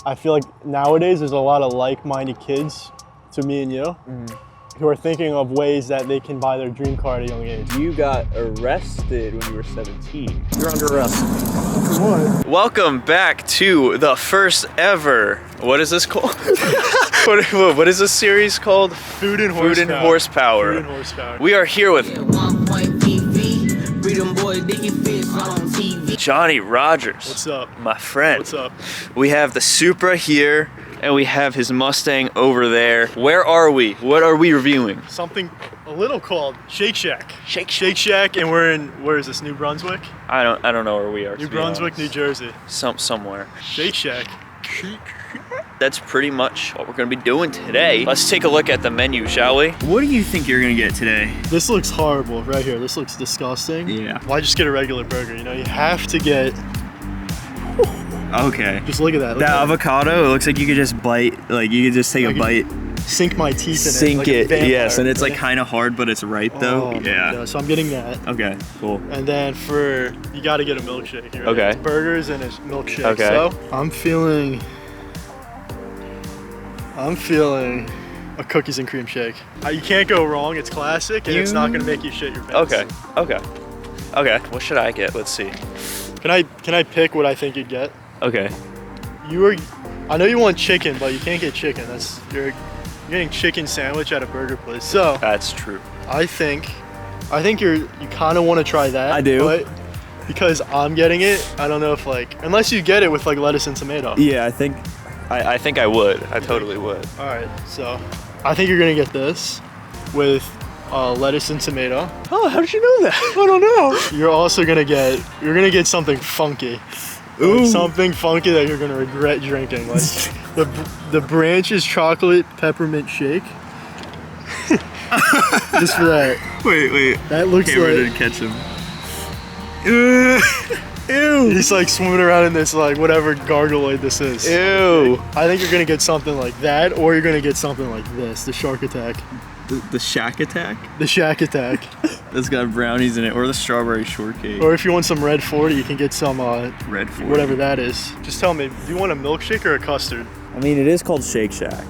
I feel like nowadays there's a lot of like-minded kids to me and you who are thinking of ways that they can buy their dream car at a young age. You got arrested when you were 17. You're under arrest. For what? Welcome back to the first ever, what is this called? what is this series called? Food and Horsepower. Food and Horsepower. We are here with Johnny Rogers. What's up? My friend. What's up? We have the Supra here, and we have his Mustang over there. Where are we? What are we reviewing? Something a little called Shake Shack. Shake Shack, and we're in, where is this, New Brunswick? I don't know where we are. New Brunswick, New Jersey. Somewhere. Shake Shack. That's pretty much what we're gonna be doing today. Let's take a look at the menu, shall we? What do you think you're gonna get today? This looks horrible right here. This looks disgusting. Yeah. Why just get a regular burger? You know, you have to get. Okay. Just look at that. That avocado, it looks like you could just bite, like you could just take a bite. Sink my teeth in it. Sink like it, yes, and it's like kind of hard, but it's right though. Oh, yeah. So I'm getting that. Okay, cool. And then you gotta get a milkshake. Right? Okay. Burgers and a milkshake. Okay. So I'm feeling a cookies and cream shake. You can't go wrong. It's classic, and it's not gonna make you shit your pants. Okay. What should I get? Let's see. Can I pick what I think you'd get? Okay. I know you want chicken, but you can't get chicken. You're getting chicken sandwich at a burger place. So That's true. I think you kind of want to try that. I do. But because I'm getting it, I don't know if unless you get it with lettuce and tomato. Yeah, I think I would. I totally would. All right, so I think you're gonna get this with lettuce and tomato. Oh, how did you know that? I don't know. You're also gonna get something funky. Ooh. Something funky that you're gonna regret drinking. Like the Branch's chocolate peppermint shake. Just for that. Wait. That looks Camera like. didn't catch him. Ew. He's swimming around in this whatever gargaloid this is. Ew. I think you're gonna get something like that, or you're gonna get something like this, the Shark Attack. The Shack Attack? The Shack Attack. That's got brownies in it, or the strawberry shortcake. Or if you want some Red 40, you can get some Red 40. whatever that is. Just tell me, do you want a milkshake or a custard? I mean, it is called Shake Shack.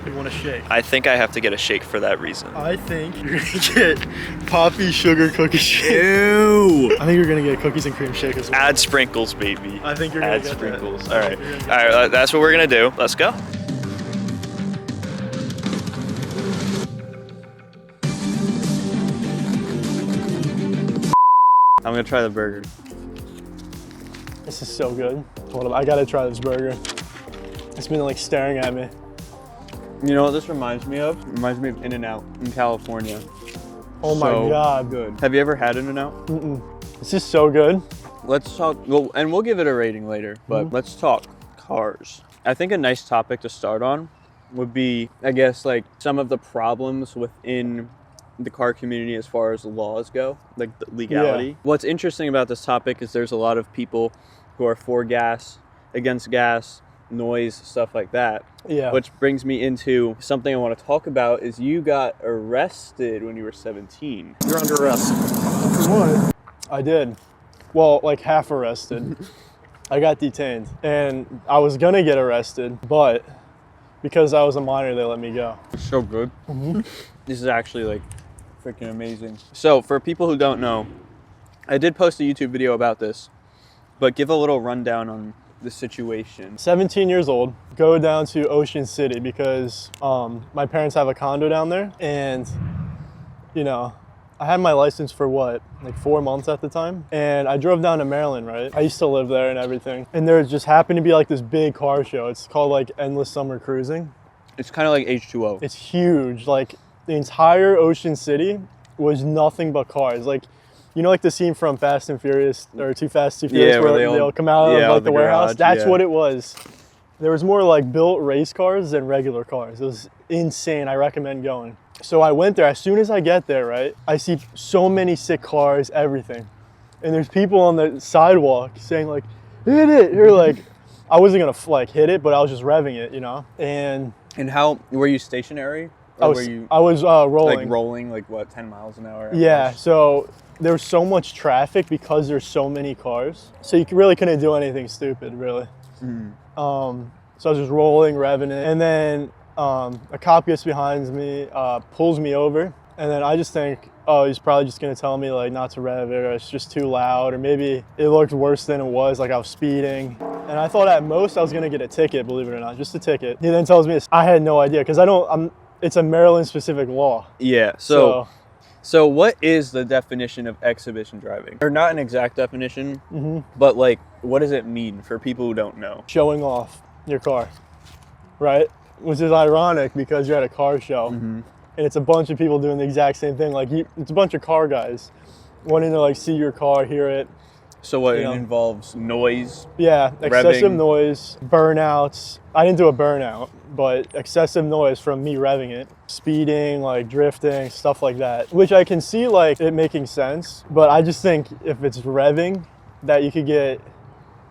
You want a shake? I think I have to get a shake for that reason. I think you're gonna get Poppy Sugar Cookie Shake. Ew. I think you're gonna get cookies and cream shake as well. Add sprinkles, baby. I think you're gonna Add get sprinkles. that. All right, that's what we're gonna do. Let's go. I'm gonna try the burger. This is so good. Hold up, I gotta try this burger. It's been staring at me. You know what this reminds me of? It reminds me of In-N-Out in California. Oh my God. Good. Have you ever had In-N-Out? This is so good. Let's talk, and we'll give it a rating later, but let's talk cars. I think a nice topic to start on would be, I guess, some of the problems within the car community as far as laws go, the legality. Yeah. What's interesting about this topic is there's a lot of people who are for gas, against gas, noise, stuff like that. Yeah. Which brings me into something I want to talk about is you got arrested when you were 17. You're under arrest. For what? I did. Well, half arrested. I got detained. And I was gonna get arrested, but because I was a minor, they let me go. So good. This is actually freaking amazing. So for people who don't know, I did post a YouTube video about this, but give a little rundown on the situation. 17 years old, go down to Ocean City because my parents have a condo down there, and I had my license for 4 months at the time, and I drove down to Maryland, right? I used to live there and everything, and there just happened to be this big car show. It's called Endless Summer Cruising. It's kind of like H2O. It's huge. The entire Ocean City was nothing but cars. The scene from Fast and Furious, or Too Fast, Too Furious, where they all come out of the warehouse? Garage, That's what it was. There was more built race cars than regular cars. It was insane. I recommend going. So I went there. As soon as I get there, right, I see so many sick cars, everything. And there's people on the sidewalk saying hit it. You're I wasn't gonna hit it, but I was just revving it, And how, were you stationary? I was rolling. Rolling, 10 miles an hour? Yeah, so there was so much traffic because there's so many cars. So you really couldn't do anything stupid, really. So I was just rolling, revving it, and then a cop gets behind me, pulls me over, and then I just think, oh, he's probably just gonna tell me like not to rev it, or it's just too loud, or maybe it looked worse than it was, like I was speeding. And I thought at most I was gonna get a ticket, believe it or not, just a ticket. He then tells me I had no idea, because it's a Maryland specific law. Yeah. So what is the definition of exhibition driving? Or not an exact definition, but like, what does it mean for people who don't know? Showing off your car, right? Which is ironic because you're at a car show, and it's a bunch of people doing the exact same thing. Like it's a bunch of car guys wanting to like see your car, hear it. So what, it involves noise? Yeah, excessive revving. Noise, burnouts. I didn't do a burnout, but excessive noise from me revving it, speeding, like drifting, stuff like that. Which I can see like it making sense, but I just think if it's revving that you could get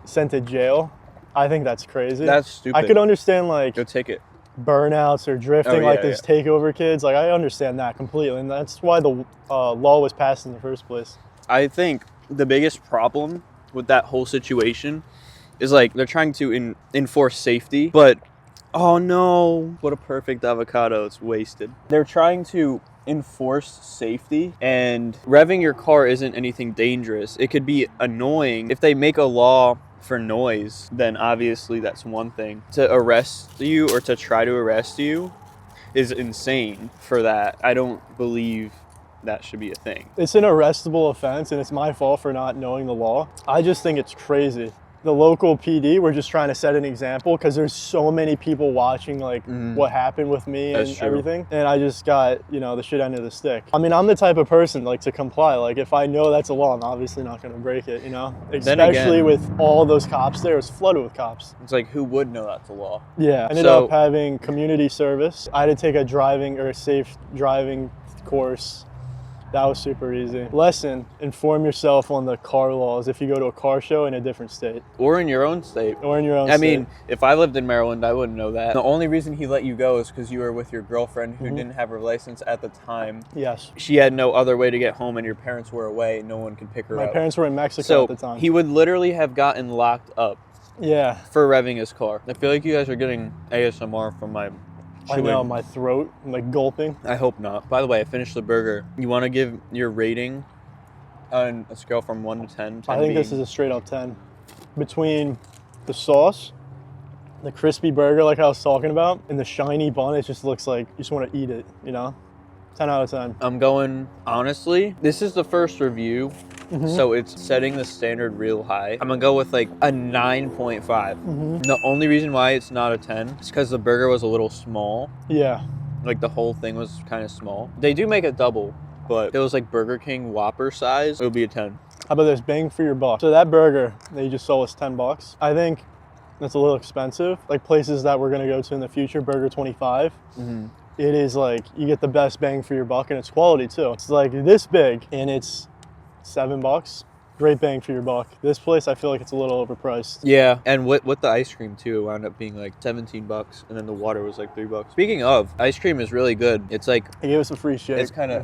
sent to jail, I think that's crazy. That's stupid. I could understand like Go ticket. burnouts or drifting, like these takeover kids. Like I understand that completely, and that's why the law was passed in the first place. I think the biggest problem with that whole situation is like they're trying to enforce safety, but oh no, what a perfect avocado, it's wasted. They're trying to enforce safety, and revving your car isn't anything dangerous. It could be annoying. If they make a law for noise, then obviously that's one thing. To arrest you or to try to arrest you is insane for that. I don't believe that should be a thing. It's an arrestable offense, and it's my fault for not knowing the law. I just think it's crazy. The local PD, we're just trying to set an example because there's so many people watching like what happened with me and everything. And I just got, the shit end of the stick. I mean, I'm the type of person like to comply. Like if I know that's a law, I'm obviously not going to break it, Especially with all those cops there. It was flooded with cops. It's like, who would know that's a law? Yeah. I ended up having community service. I had to take a safe driving course. That was super easy. Lesson, inform yourself on the car laws if you go to a car show in a different state. Or in your own state. I mean, if I lived in Maryland, I wouldn't know that. The only reason he let you go is because you were with your girlfriend who didn't have her license at the time. Yes. She had no other way to get home and your parents were away. No one could pick her up. My parents were in Mexico at the time. He would literally have gotten locked up. Yeah. For revving his car. I feel like you guys are getting ASMR from my I know, my throat, I'm like gulping. I hope not. By the way, I finished the burger. You want to give your rating on a scale from 1 to 10? 10 I think this is a straight up 10. Between the sauce, the crispy burger like I was talking about, and the shiny bun, it just looks like you just want to eat it, 10 out of 10. I'm going, honestly, this is the first review, so it's setting the standard real high. I'm gonna go with like a 9.5. The only reason why it's not a 10 is because the burger was a little small. Yeah. Like the whole thing was kind of small. They do make a double, but if it was like Burger King Whopper size, it would be a 10. How about this, bang for your buck? So that burger that you just sold was $10. I think that's a little expensive. Like places that we're gonna go to in the future, Burger 25. It is like, you get the best bang for your buck, and it's quality too. It's like this big, and it's $7. Great bang for your buck. This place, I feel like it's a little overpriced. Yeah, and with the ice cream too, it wound up being like $17, and then the water was like $3. Speaking of, ice cream is really good. It's like, They gave us a free shake. It's kind of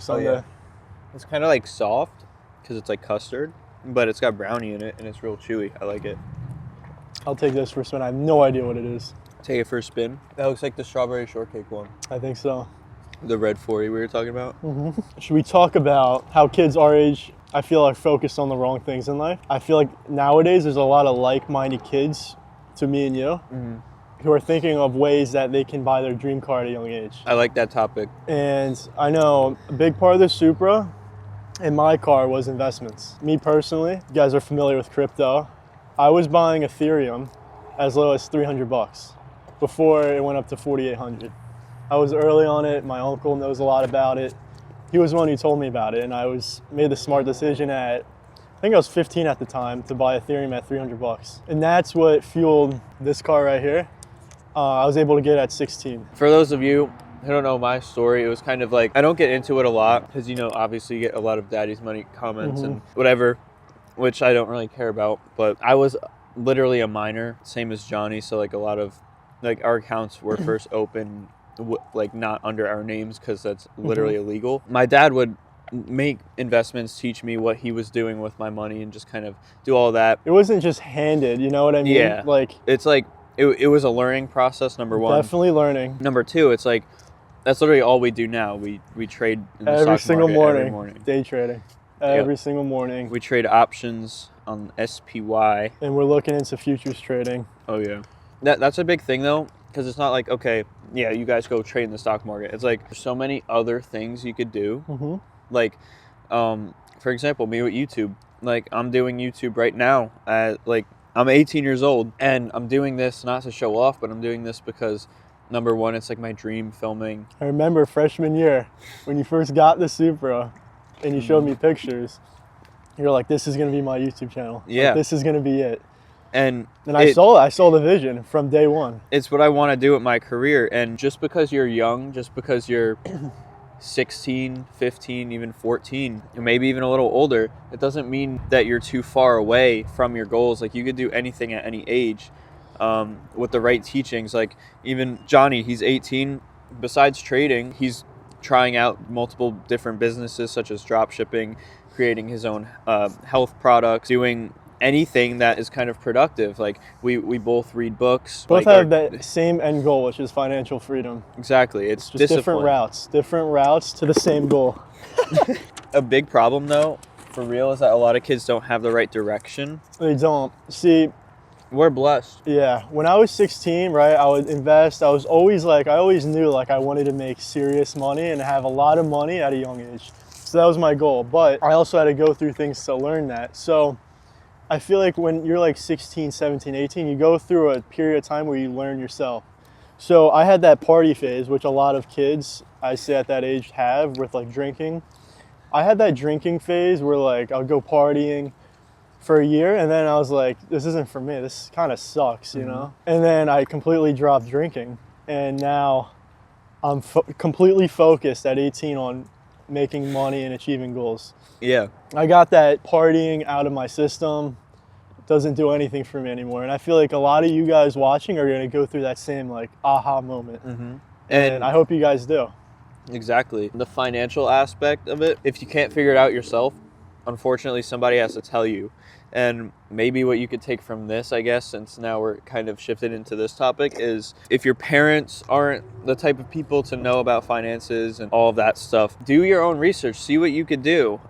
It's kind of like soft because it's like custard, but it's got brownie in it, and it's real chewy. I like it. I'll take this for a spin. I have no idea what it is. Take it for a spin. That looks like the strawberry shortcake one. I think so. The red 40 we were talking about. Should we talk about how kids our age, I feel, are focused on the wrong things in life? I feel like nowadays there's a lot of like-minded kids, to me and you, who are thinking of ways that they can buy their dream car at a young age. I like that topic. And I know a big part of the Supra in my car was investments. Me personally, you guys are familiar with crypto. I was buying Ethereum as low as $300 before it went up to $4,800. I was early on it. My uncle knows a lot about it. He was the one who told me about it, and I made the smart decision I think I was 15 at the time, to buy Ethereum at $300. And that's what fueled this car right here. I was able to get it at 16. For those of you who don't know my story, it was kind of like, I don't get into it a lot because, obviously you get a lot of daddy's money comments and whatever, which I don't really care about. But I was literally a minor, same as Johnny. So like a lot of, like our accounts were first open like not under our names because that's literally illegal. My dad would make investments, teach me what he was doing with my money, and just kind of do all that. It wasn't just handed, you know what I mean? Yeah. Like, it's like it was a learning process, number one. Definitely learning. Number two, it's like, that's literally all we do now. We trade in the Every stock single market morning. every morning. Day trading. Every single morning. We trade options on SPY. And we're looking into futures trading. Oh, yeah. That's a big thing, though, because it's not like, okay, yeah, you guys go trade in the stock market. It's like, there's so many other things you could do. Mm-hmm. Like, for example, me with YouTube. Like, I'm doing YouTube right now. I'm 18 years old, and I'm doing this not to show off, but I'm doing this because, number one, it's like my dream filming. I remember freshman year when you first got the Supra and you showed me pictures. You're like, this is going to be my YouTube channel. Yeah. Like, this is going to be it. And I saw the vision from day one. It's what I want to do with my career. And just because you're young, just because you're 16, 15, even 14, or maybe even a little older, it doesn't mean that you're too far away from your goals. Like, you could do anything at any age with the right teachings. Like, even Johnny, he's 18. Besides trading, he's trying out multiple different businesses such as drop shipping, creating his own health products, doing anything that is kind of productive. Like, we both read books. Both like have that same end goal, which is financial freedom. Exactly. It's just different routes to the same goal. A big problem, though, for real, is that a lot of kids don't have the right direction. They don't. See, we're blessed. Yeah. When I was 16, right, I would invest. I always knew like I wanted to make serious money and have a lot of money at a young age. So that was my goal. But I also had to go through things to learn that. So I feel like when you're like 16, 17, 18, you go through a period of time where you learn yourself. So I had that party phase, which a lot of kids, I say at that age, have with like drinking. I had that drinking phase where like I'll go partying for a year, and then I was like, this isn't for me. This kind of sucks, you know? And then I completely dropped drinking. And now I'm completely focused at 18 on making money and achieving goals. Yeah. I got that partying out of my system. Doesn't do anything for me anymore. And I feel like a lot of you guys watching are going to go through that same like aha moment. And I hope you guys do. Exactly. The financial aspect of it, if you can't figure it out yourself, unfortunately somebody has to tell you. And maybe what you could take from this, I guess, since now we're kind of shifted into this topic, is if your parents aren't the type of people to know about finances and all of that stuff, do your own research, see what you could do.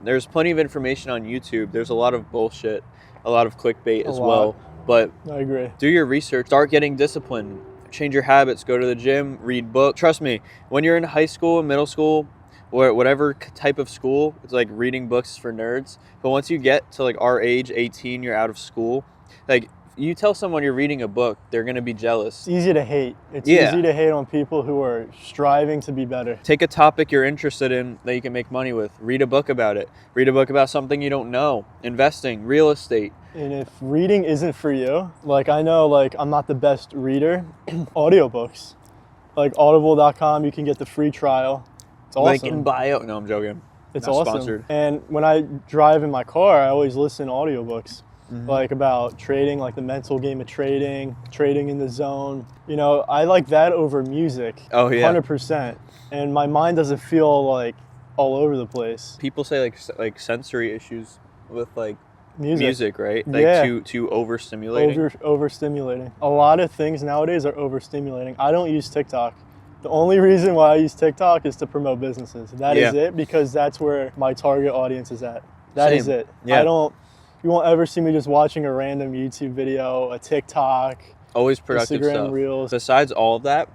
There's plenty of information on YouTube. There's a lot of bullshit, a lot of clickbait as well. But I agree. Do your research, start getting disciplined, change your habits, go to the gym, read books. Trust me, when you're in high school and middle school, or whatever type of school, it's like reading books for nerds. But once you get to like our age, 18, you're out of school. Like, you tell someone you're reading a book, they're going to be jealous. It's easy to hate. It's easy to hate on people who are striving to be better. Take a topic you're interested in that you can make money with. Read a book about it. Read a book about something you don't know. Investing, real estate. And if reading isn't for you, like I know like I'm not the best reader, audiobooks. Like audible.com, you can get the free trial. It's awesome. Link in bio. No, I'm joking. It's not awesome. Sponsored. And when I drive in my car, I always listen to audiobooks. Like about trading, like the mental game of trading in the zone. You know, I like that over music. Oh, yeah. 100%. And my mind doesn't feel like all over the place. People say like sensory issues with like music, right? Like yeah. too overstimulating. Overstimulating. A lot of things nowadays are overstimulating. I don't use TikTok. The only reason why I use TikTok is to promote businesses. That is it, because that's where my target audience is at. That is it. Yeah. You won't ever see me just watching a random YouTube video, a TikTok, always productive Instagram stuff. Reels. Besides all of that,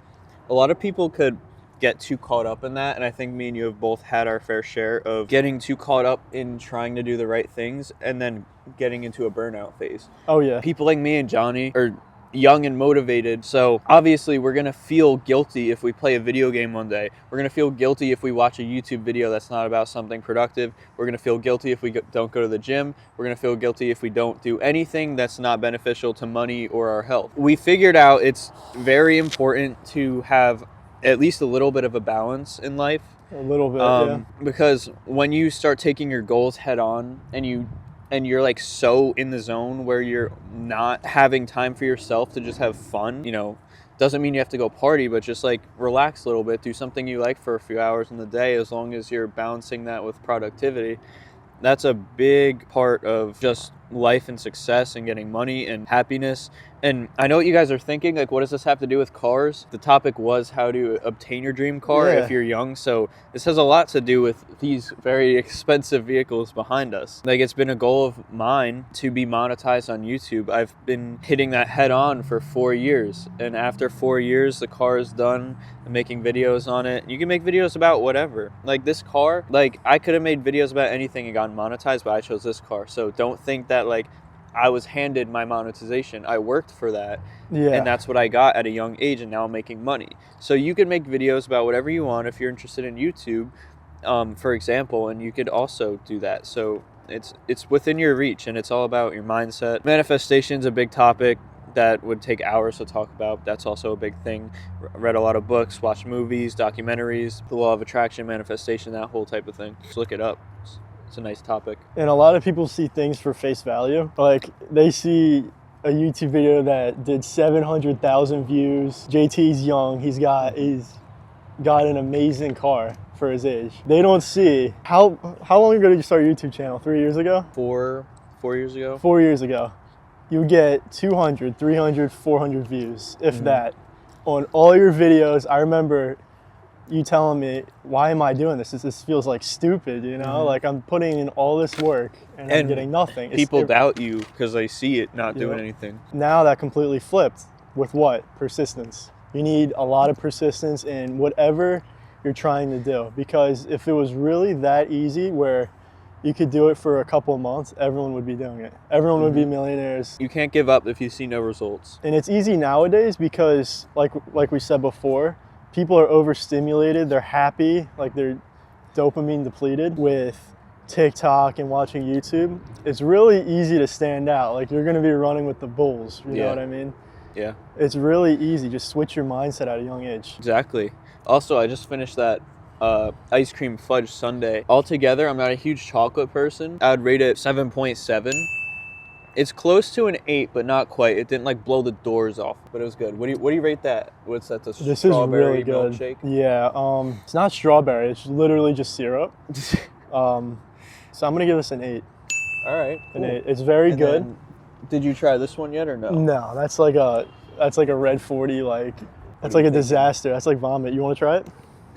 a lot of people could get too caught up in that, and I think me and you have both had our fair share of getting too caught up in trying to do the right things and then getting into a burnout phase. Oh yeah. People like me and Johnny are young and motivated, so obviously we're gonna feel guilty if we play a video game one day. We're gonna feel guilty if we watch a YouTube video that's not about something productive. We're gonna feel guilty if we don't go to the gym. We're gonna feel guilty if we don't do anything that's not beneficial to money or our health. We figured out it's very important to have at least a little bit of a balance in life. A little bit, yeah. Because when you start taking your goals head on and you're like so in the zone where you're not having time for yourself to just have fun, you know, doesn't mean you have to go party, but just like relax a little bit, do something you like for a few hours in the day, as long as you're balancing that with productivity. That's a big part of just life and success and getting money and happiness. And I know what you guys are thinking, like, what does this have to do with cars? The topic was how to obtain your dream car if you're young. So this has a lot to do with these very expensive vehicles behind us. Like, it's been a goal of mine to be monetized on YouTube. I've been hitting that head on for 4 years. And after 4 years, the car is done. I'm making videos on it. You can make videos about whatever. Like this car, like I could have made videos about anything and gotten monetized, but I chose this car. So don't think that like I was handed my monetization. I worked for that. Yeah. And that's what I got at a young age, and now I'm making money. So you can make videos about whatever you want if you're interested in YouTube, for example, and you could also do that. So it's within your reach, and it's all about your mindset. Manifestation's a big topic that would take hours to talk about. That's also a big thing. Read a lot of books, watched movies, documentaries, the law of attraction, manifestation, that whole type of thing. Just look it up. It's a nice topic. And a lot of people see things for face value. Like they see a YouTube video that did 700,000 views. JT's young. He's got an amazing car for his age. They don't see how long ago did you start a YouTube channel? 3 years ago? 4 years ago. 4 years ago. You would get 200, 300, 400 views, if that, on all your videos. I remember you telling me, why am I doing this? This feels like stupid, you know? Like I'm putting in all this work and I'm getting nothing. People doubt you because they see it not doing anything. Now that completely flipped with what? Persistence. You need a lot of persistence in whatever you're trying to do, because if it was really that easy where you could do it for a couple of months, everyone would be doing it. Everyone would be millionaires. You can't give up if you see no results. And it's easy nowadays because, like we said before, people are overstimulated. They're happy, like they're dopamine depleted with TikTok and watching YouTube. It's really easy to stand out. Like you're gonna be running with the bulls, you know what I mean? Yeah. It's really easy. Just switch your mindset at a young age. Exactly. Also, I just finished that ice cream fudge sundae. Altogether, I'm not a huge chocolate person. I would rate it 7.7. It's close to an 8, but not quite. It didn't like blow the doors off, but it was good. What do you rate that? What's that? The This strawberry is really good. milkshake? Yeah. It's not strawberry. It's literally just syrup. So I'm gonna give this an 8. All right. An Cool. 8. It's very good. Then, did you try this one yet or no? No, that's like a red 40. Like that's like a disaster. That's like vomit. You want to try it?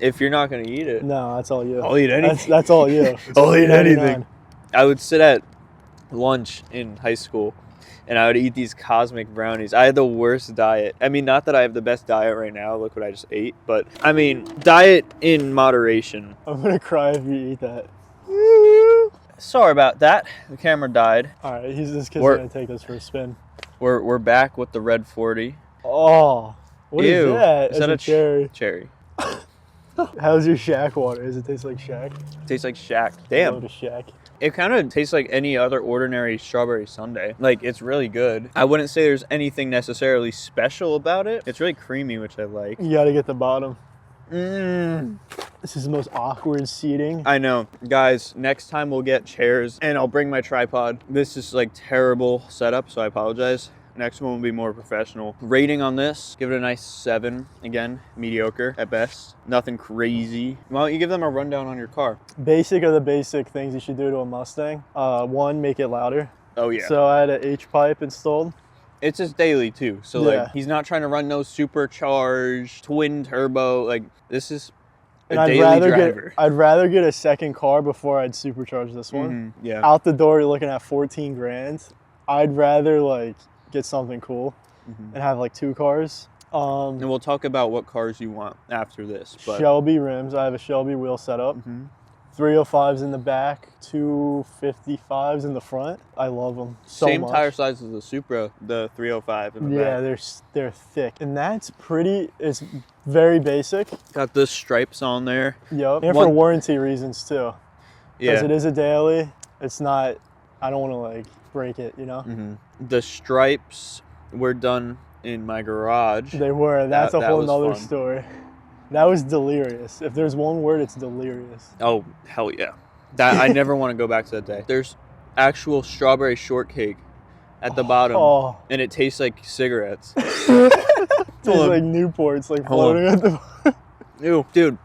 If you're not gonna eat it, No, that's all you. I'll eat anything. That's all you. I'll eat anything. $8.99. I would sit at lunch in high school and I would eat these cosmic brownies. I had the worst diet. I mean, not that I have the best diet right now. Look what I just ate. But I mean, diet in moderation. I'm gonna cry if you eat that. Sorry about that. The camera died. All right, this kid's gonna take us for a spin. We're back with the red 40. Oh, what is that? Is that a cherry? Cherry. How's your Shack water? Does it taste like Shack? Tastes like Shack. Go Damn. to Shack. It kind of tastes like any other ordinary strawberry sundae. Like, it's really good. I wouldn't say there's anything necessarily special about it. It's really creamy, which I like. You gotta get the bottom. Mmm. This is the most awkward seating. I know. Guys, next time we'll get chairs and I'll bring my tripod. This is like terrible setup, so I apologize. Next one will be more professional. Rating on this, give it a nice 7. Again, mediocre at best. Nothing crazy. Why don't you give them a rundown on your car? Basic of the basic things you should do to a Mustang. One, make it louder. Oh yeah. So I had an H-pipe installed. It's just daily too. So like he's not trying to run no supercharged twin turbo. Like this is a And daily driver. I'd rather get a second car before I'd supercharge this one. Yeah. Out the door, you're looking at 14 grand. I'd rather like get something cool and have like 2 cars. And we'll talk about what cars you want after this. But Shelby rims. I have a Shelby wheel setup. 305s in the back, 255s in the front. I love them so same much. tire size as the Supra, the 305 in the back. Yeah, they're thick, and that's pretty. It's very basic. Got the stripes on there. Yep, and for warranty reasons too. Because Yeah. it is a daily. It's not. I don't want to like break it, you know. The stripes were done in my garage. They were. That's a whole was nother fun. story. That was delirious. If there's one word, it's delirious. Oh hell yeah! That I never want to go back to that day. There's actual strawberry shortcake at the bottom, and it tastes like cigarettes. Tastes like Newports, like floating at the. Ew, dude.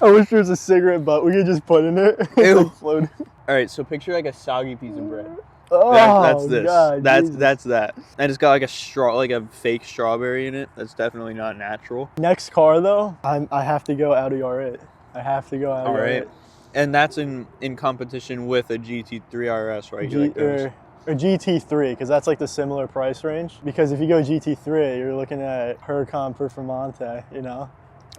I wish there was a cigarette butt we could just put in it. Ew. Like floating. All right, so picture like a soggy piece of bread. Oh, That's this. God, Jesus. That's that. And it's got like a fake strawberry in it. That's definitely not natural. Next car though, I have to go Audi R8. I have to go Audi All R8. right. And that's in competition with a GT3 RS, right? You like those? Or GT3, because that's like the similar price range. Because if you go GT3, you're looking at Huracan Performante, you know?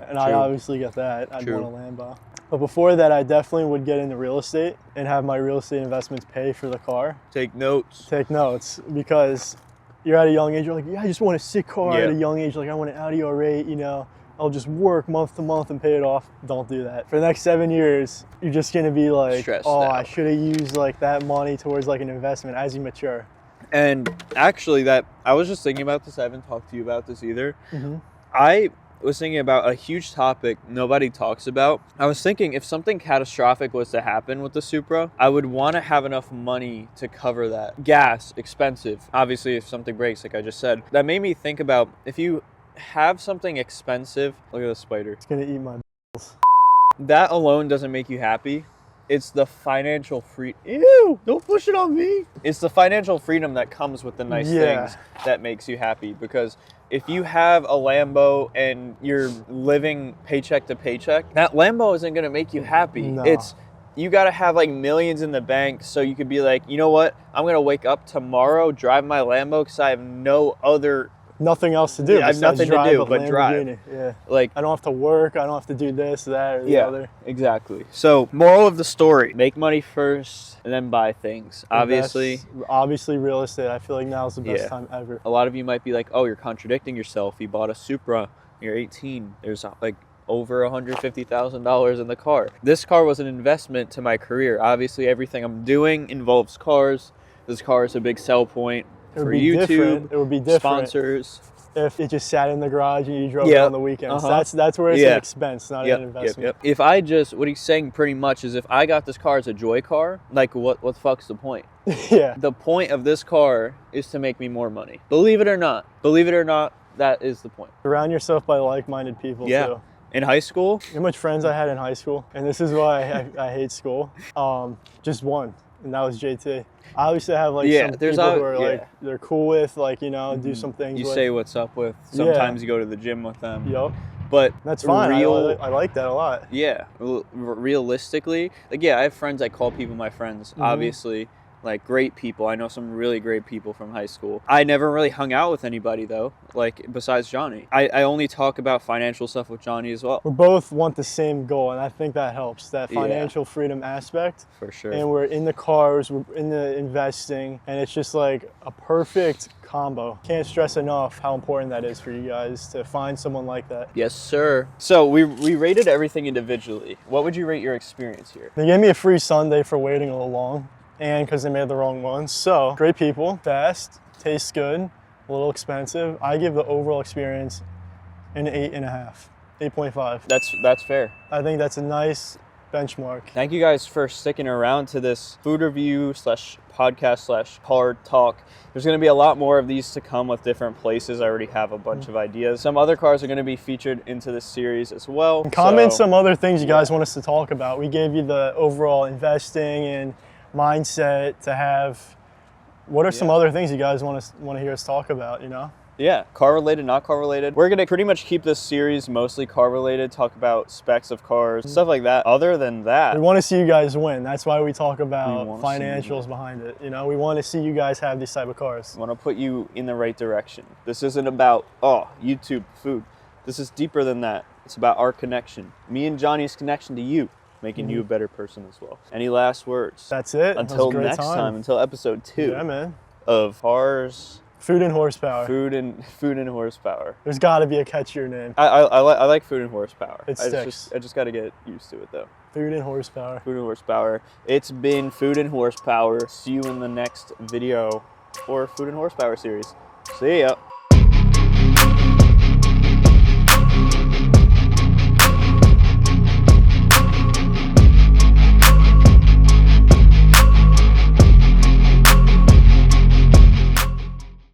And I True. obviously get that. I'd True. want a Lambo. But before that, I definitely would get into real estate and have my real estate investments pay for the car. Take notes. Take notes, because you're at a young age, you're like, yeah, I just want a sick car Yeah. at a young age. Like, I want an Audi R8, you know? I'll just work month to month and pay it off. Don't do that. For the next 7 years, you're just gonna be like, Stressed I out. should have used like that money towards like an investment as you mature. And actually, that I was just thinking about this. I haven't talked to you about this either. Mm-hmm. I was thinking about a huge topic nobody talks about. I was thinking if something catastrophic was to happen with the Supra, I would want to have enough money to cover that. Gas, expensive. Obviously, if something breaks, like I just said. That made me think about if you have something expensive. Look at the spider. It's gonna eat my balls. That alone doesn't make you happy. It's the financial Ew, don't push it on me. It's the financial freedom that comes with the nice things that makes you happy. Because if you have a Lambo and you're living paycheck to paycheck, that Lambo isn't gonna make you happy. No. You gotta have like millions in the bank so you could be like, you know what? I'm gonna wake up tomorrow, drive my Lambo because I have nothing else to do. Yeah, I have nothing to do but drive. Lamborghini. Yeah. Like, I don't have to work. I don't have to do this, that, or the other. Exactly. So, moral of the story: make money first, and then buy things. Obviously, real estate. I feel like now is the best time ever. A lot of you might be like, "Oh, you're contradicting yourself. You bought a Supra. You're 18. There's like over $150,000 in the car." This car was an investment to my career. Obviously, everything I'm doing involves cars. This car is a big sell point for YouTube. It would be different sponsors. if it just sat in the garage and you drove it on the weekends. That's where it's an expense, not an investment. If I just, what he's saying pretty much is if I got this car as a joy car, like what the fuck's the point? Yeah. The point of this car is to make me more money. Believe it or not, that is the point. Surround yourself by like-minded people too. In high school? You know how much friends I had in high school? And this is why I hate school. Just one, and that was JT. I used to have like some people who are like, they're cool with, like, you know, do some things You with. say what's up with. Sometimes you go to the gym with them. Yup. But that's fine. I like that a lot. Yeah. Realistically, like, I have friends. I call people my friends, obviously. Like, great people. I know some really great people from high school. I never really hung out with anybody, though, like, besides Johnny. I only talk about financial stuff with Johnny as well. We both want the same goal, and I think that helps, that financial freedom aspect. For sure. And we're in the cars, we're in the investing, and it's just like a perfect combo. Can't stress enough how important that is for you guys to find someone like that. Yes, sir. So we rated everything individually. What would you rate your experience here? They gave me a free Sunday for waiting a little long, and because they made the wrong ones. So, great people, fast, tastes good, a little expensive. I give the overall experience an 8.5, 8.5. That's fair. I think that's a nice benchmark. Thank you guys for sticking around to this food review / podcast / car talk. There's going to be a lot more of these to come with different places. I already have a bunch of ideas. Some other cars are going to be featured into this series as well. And comment some other things you guys want us to talk about. We gave you the overall investing and mindset to have. What are some other things you guys want to hear us talk about, you know? Yeah, car related, not car related. We're gonna pretty much keep this series mostly car related, talk about specs of cars, stuff like that. Other than that, we want to see you guys win. That's why we talk about financials behind it. You know, we want to see you guys have these type of cars. We want to put you in the right direction. This isn't about, YouTube, food. This is deeper than that. It's about our connection. Me and Johnny's connection to you, making you a better person as well. Any last words? That's it. Until next time, until episode 2. Yeah, man. Of Cars. Food and Horsepower. Food and Horsepower. There's got to be a catchier name. I like Food and Horsepower. It sticks. I just got to get used to it though. Food and Horsepower. Food and Horsepower. It's been Food and Horsepower. See you in the next video or Food and Horsepower series. See ya.